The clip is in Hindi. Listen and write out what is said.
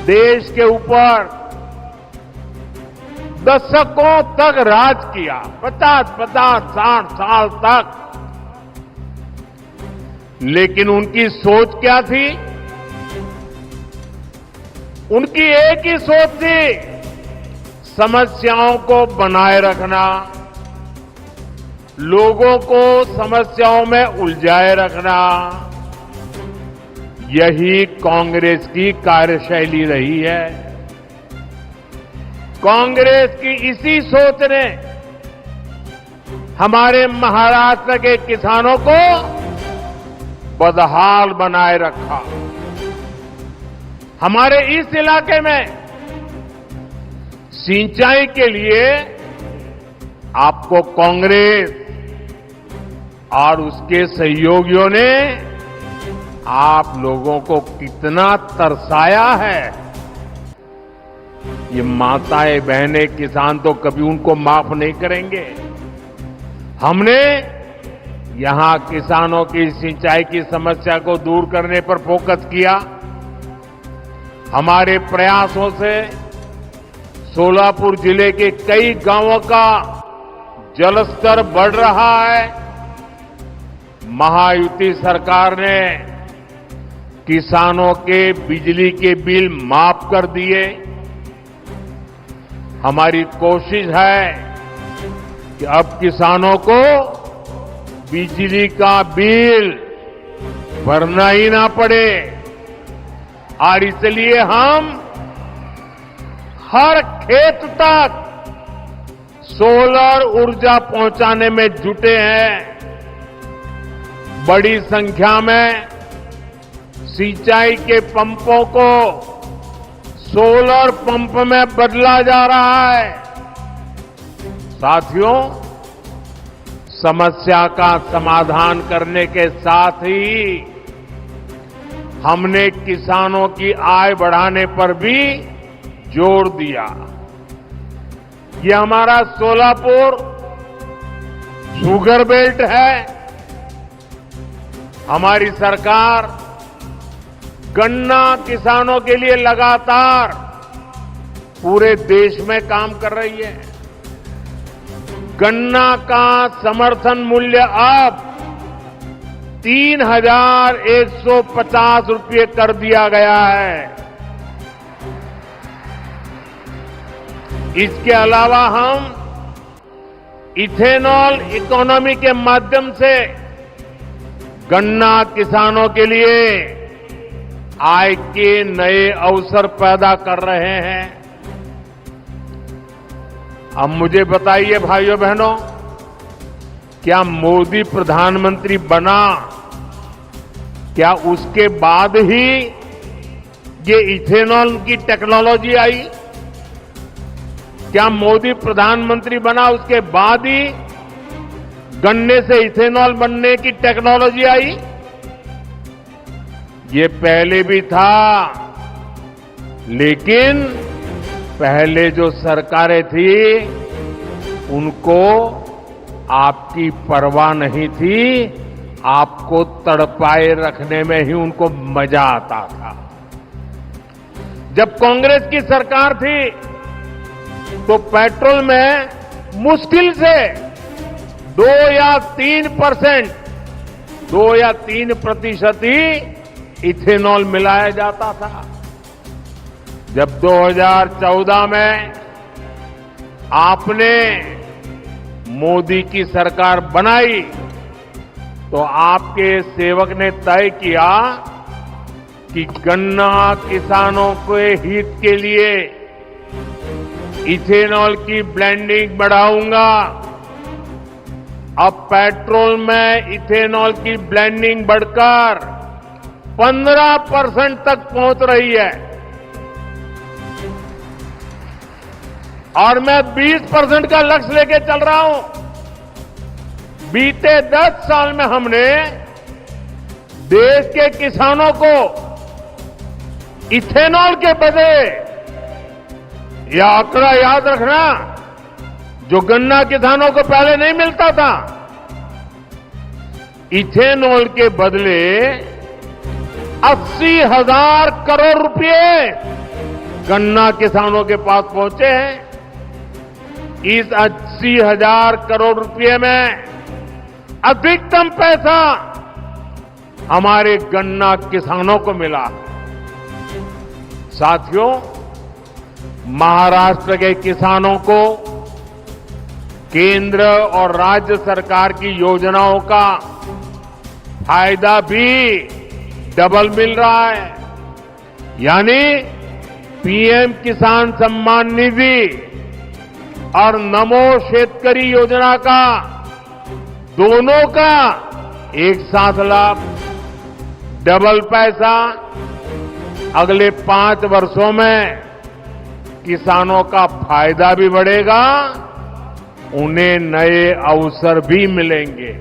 देश के ऊपर दशकों तक राज किया, 50-50, 60 साल तक। लेकिन उनकी सोच क्या थी? उनकी एक ही सोच थी, समस्याओं को बनाए रखना, लोगों को समस्याओं में उलझाए रखना। यही कांग्रेस की कार्यशैली रही है। कांग्रेस की इसी सोच ने हमारे महाराष्ट्र के किसानों को बदहाल बनाए रखा। हमारे इस इलाके में सिंचाई के लिए आपको कांग्रेस और उसके सहयोगियों ने आप लोगों को कितना तरसाया है। ये माताएं बहनें किसान तो कभी उनको माफ नहीं करेंगे। हमने यहां किसानों की सिंचाई की समस्या को दूर करने पर फोकस किया। हमारे प्रयासों से सोलापुर जिले के कई गांवों का जलस्तर बढ़ रहा है। महायुति सरकार ने किसानों के बिजली के बिल माफ कर दिए। हमारी कोशिश है कि अब किसानों को बिजली का बिल भरना ही ना पड़े, और इसलिए हम हर खेत तक सोलर ऊर्जा पहुंचाने में जुटे हैं। बड़ी संख्या में सिंचाई के पंपों को सोलर पंप में बदला जा रहा है। साथियों, समस्या का समाधान करने के साथ ही हमने किसानों की आय बढ़ाने पर भी जोर दिया। ये हमारा सोलापुर शुगर बेल्ट है। हमारी सरकार गन्ना किसानों के लिए लगातार पूरे देश में काम कर रही है। गन्ना का समर्थन मूल्य अब 3,150 रुपये कर दिया गया है। इसके अलावा हम इथेनॉल इकोनॉमी के माध्यम से गन्ना किसानों के लिए आय के नए अवसर पैदा कर रहे हैं। अब मुझे बताइए भाइयों बहनों, क्या मोदी प्रधानमंत्री बना, क्या उसके बाद ही ये इथेनॉल की टेक्नोलॉजी आई? क्या मोदी प्रधानमंत्री बना उसके बाद ही गन्ने से इथेनॉल बनने की टेक्नोलॉजी आई? ये पहले भी था, लेकिन पहले जो सरकारें थी उनको आपकी परवाह नहीं थी। आपको तड़पाए रखने में ही उनको मजा आता था। जब कांग्रेस की सरकार थी तो पेट्रोल में मुश्किल से 2 या 3% ही इथेनॉल मिलाया जाता था। जब 2014 में आपने मोदी की सरकार बनाई तो आपके सेवक ने तय किया कि गन्ना किसानों के हित के लिए इथेनॉल की ब्लेंडिंग बढ़ाऊंगा। अब पेट्रोल में इथेनॉल की ब्लेंडिंग बढ़कर 15% तक पहुंच रही है और मैं 20% का लक्ष्य लेके चल रहा हूं। बीते 10 साल में हमने देश के किसानों को इथेनॉल के बदले, यह आंकड़ा याद रखना, जो गन्ना किसानों को पहले नहीं मिलता था, इथेनॉल के बदले 80,000 करोड़ रुपए गन्ना किसानों के पास पहुंचे हैं, इस 80,000 करोड़ रुपए में अधिकतम पैसा हमारे गन्ना किसानों को मिला है। साथियों, महाराष्ट्र के किसानों को केंद्र और राज्य सरकार की योजनाओं का फायदा भी डबल मिल रहा है। यानी पीएम किसान सम्मान निधि और नमो शेतकरी योजना का दोनों का एक साथ लाभ, डबल पैसा अगले 5 वर्षों में किसानों का फायदा भी बढ़ेगा, उन्हें नए अवसर भी मिलेंगे।